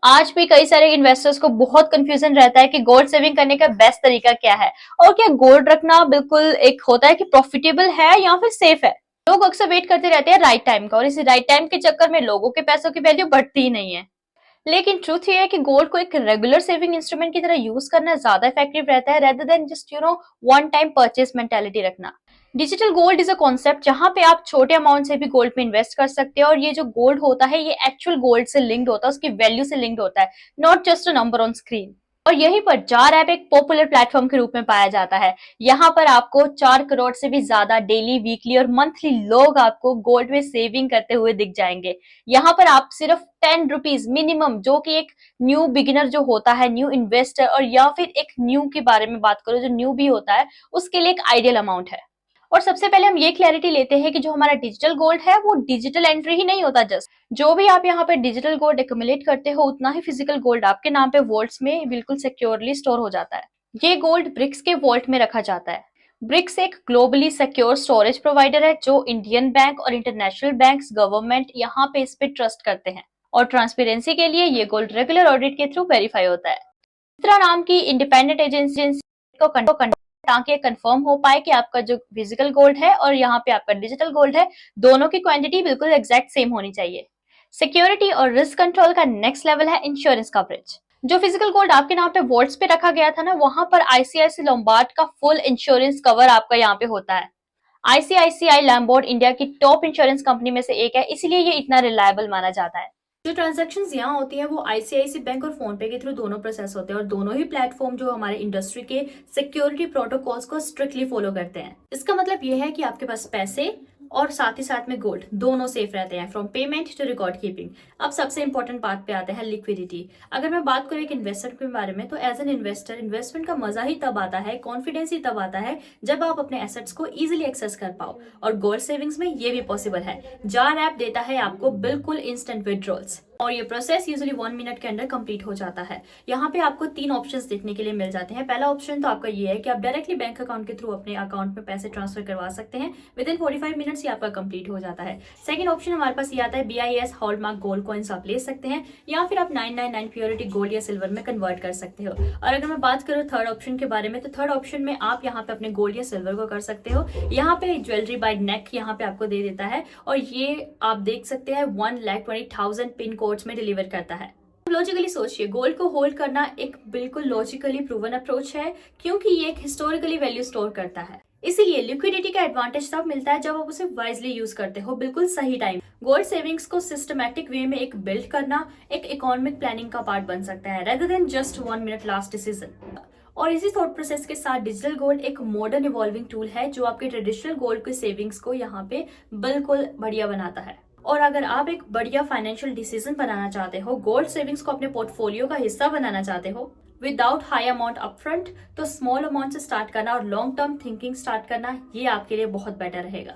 आज भी कई सारे इन्वेस्टर्स को बहुत कंफ्यूजन रहता है कि गोल्ड सेविंग करने का बेस्ट तरीका क्या है और क्या गोल्ड रखना बिल्कुल एक होता है कि प्रॉफिटेबल है या फिर सेफ है। लोग अक्सर वेट करते रहते हैं राइट टाइम का और इसी राइट टाइम के चक्कर में लोगों के पैसों की वैल्यू बढ़ती ही नहीं है। लेकिन ट्रूथ ये है कि गोल्ड को एक रेगुलर सेविंग इंस्ट्रूमेंट की तरह यूज करना ज्यादा इफेक्टिव रहता है rather than just one time purchase mentality रखना। Digital gold is a concept जहां पे आप छोटे अमाउंट से भी गोल्ड में इन्वेस्ट कर सकते हैं और ये जो गोल्ड होता है ये एक्चुअल गोल्ड से लिंक्ड होता है, उसकी वैल्यू से लिंक्ड होता है, not just a number on screen. और यहीं पर जार ऐप एक पॉपुलर प्लेटफॉर्म के रूप में पाया जाता है। यहाँ पर आपको 4 करोड़ से भी ज्यादा डेली, वीकली और मंथली लोग आपको गोल्ड में सेविंग करते हुए दिख जाएंगे। यहाँ पर आप सिर्फ 10 रुपीज मिनिमम, जो कि एक न्यू बिगिनर जो होता है, न्यू इन्वेस्टर और या फिर एक न्यू के बारे में बात करो जो न्यू भी होता है, उसके लिए एक आइडियल अमाउंट है। और सबसे पहले हम ये क्लैरिटी लेते हैं कि जो हमारा डिजिटल गोल्ड है वो डिजिटल एंट्री ही नहीं होता। जस्ट जो भी आप यहाँ पे डिजिटल गोल्ड एक्युमुलेट करते हो उतना ही फिजिकल गोल्ड आपके नाम पे वॉल्ट्स में बिल्कुल सिक्योरली स्टोर हो जाता है। ये गोल्ड ब्रिक्स के वॉल्ट में रखा जाता है। ब्रिक्स एक ग्लोबली सिक्योर स्टोरेज प्रोवाइडर है जो इंडियन बैंक और इंटरनेशनल बैंक्स, गवर्नमेंट यहाँ पे इस पे ट्रस्ट करते हैं। और ट्रांसपेरेंसी के लिए ये गोल्ड रेगुलर ऑडिट के थ्रू वेरीफाई होता है। मित्रा नाम की इंडिपेंडेंट एजेंसी को ताकि कंफर्म हो पाए कि आपका जो फिजिकल गोल्ड है और यहाँ पे आपका डिजिटल गोल्ड है, दोनों की क्वांटिटी बिल्कुल एग्जैक्ट सेम होनी चाहिए। सिक्योरिटी और रिस्क कंट्रोल का नेक्स्ट लेवल है इंश्योरेंस कवरेज। जो फिजिकल गोल्ड आपके नाम पे वॉल्ट्स पे रखा गया था ना, वहां पर आईसीआईसी लोम्बार्ड का फुल इंश्योरेंस कवर आपका यहाँ पे होता है। आईसीआईसीआई लैम्बोर्ड इंडिया की टॉप इंश्योरेंस कंपनी में से एक है, इसलिए ये इतना रिलायबल माना जाता है। जो ट्रांजैक्शंस यहाँ होती है वो आईसीआईसी बैंक और फोन पे के थ्रू दोनों प्रोसेस होते हैं और दोनों ही प्लेटफॉर्म जो हमारे इंडस्ट्री के सिक्योरिटी प्रोटोकॉल्स को स्ट्रिक्टली फॉलो करते हैं। इसका मतलब ये है कि आपके पास पैसे और साथ ही साथ में गोल्ड दोनों सेफ रहते हैं, from payment to record keeping. अब सबसे इंपॉर्टेंट बात पे आते हैं, लिक्विडिटी। अगर मैं बात करूं एक इन्वेस्टर के बारे में, तो एज एन इन्वेस्टर इन्वेस्टमेंट का मजा ही तब आता है, कॉन्फिडेंस ही तब आता है जब आप अपने एसेट्स को इजिली एक्सेस कर पाओ। और गोल्ड सेविंग्स में ये भी पॉसिबल है। जार ऐप देता है आपको बिल्कुल इंस्टेंट विड्रॉल्स और ये प्रोसेस यूजुअली 1 मिनट के अंदर कंप्लीट हो जाता है। यहाँ पे आपको 3 ऑप्शंस देखने के लिए मिल जाते हैं। पहला ऑप्शन तो आपका ये है कि आप डायरेक्टली बैंक अकाउंट के थ्रू अपने अकाउंट में पैसे ट्रांसफर करवा सकते हैं। विद इन 45 मिनट्स ये आपका कंप्लीट हो जाता है। सेकंड ऑप्शन हमारे पास ये आता है BIS हॉलमार्क गोल्ड कॉइन्स आप ले सकते हैं, या फिर आप 999 प्योरिटी गोल्ड या सिल्वर में कन्वर्ट कर सकते हो। और अगर मैं बात करूँ थर्ड ऑप्शन के बारे में, तो थर्ड ऑप्शन में आप यहाँ पे अपने गोल्ड या सिल्वर को कर सकते हो। यहाँ पे ज्वेलरी बाय नेक यहाँ पे आपको दे देता है और ये आप देख सकते हैं 1,20,000 पिन कोड्स में डिलीवर करता है। लॉजिकली सोचिए, गोल्ड को होल्ड करना एक बिल्कुल लॉजिकली प्रूवन अप्रोच है, क्योंकि ये एक हिस्टोरिकली वैल्यू स्टोर करता है। इसीलिए लिक्विडिटी का एडवांटेज तब मिलता है जब आप उसे वाइजली यूज करते हो, बिल्कुल सही टाइम। गोल्ड सेविंग्स को सिस्टमैटिक वे में एक बिल्ड करना एक इकोनॉमिक प्लानिंग का पार्ट बन सकता है, rather than just 1 minute last decision. और इसी थॉट प्रोसेस के साथ डिजिटल गोल्ड एक मॉडर्न इवॉल्विंग टूल है जो आपके ट्रेडिशनल गोल्ड के सेविंग्स को यहाँ पे बिल्कुल बढ़िया बनाता है। और अगर आप एक बढ़िया फाइनेंशियल डिसीजन बनाना चाहते हो, गोल्ड सेविंग्स को अपने पोर्टफोलियो का हिस्सा बनाना चाहते हो विदाउट हाई अमाउंट अपफ्रंट, तो स्मॉल अमाउंट से स्टार्ट करना और लॉन्ग टर्म थिंकिंग स्टार्ट करना ये आपके लिए बहुत बेटर रहेगा।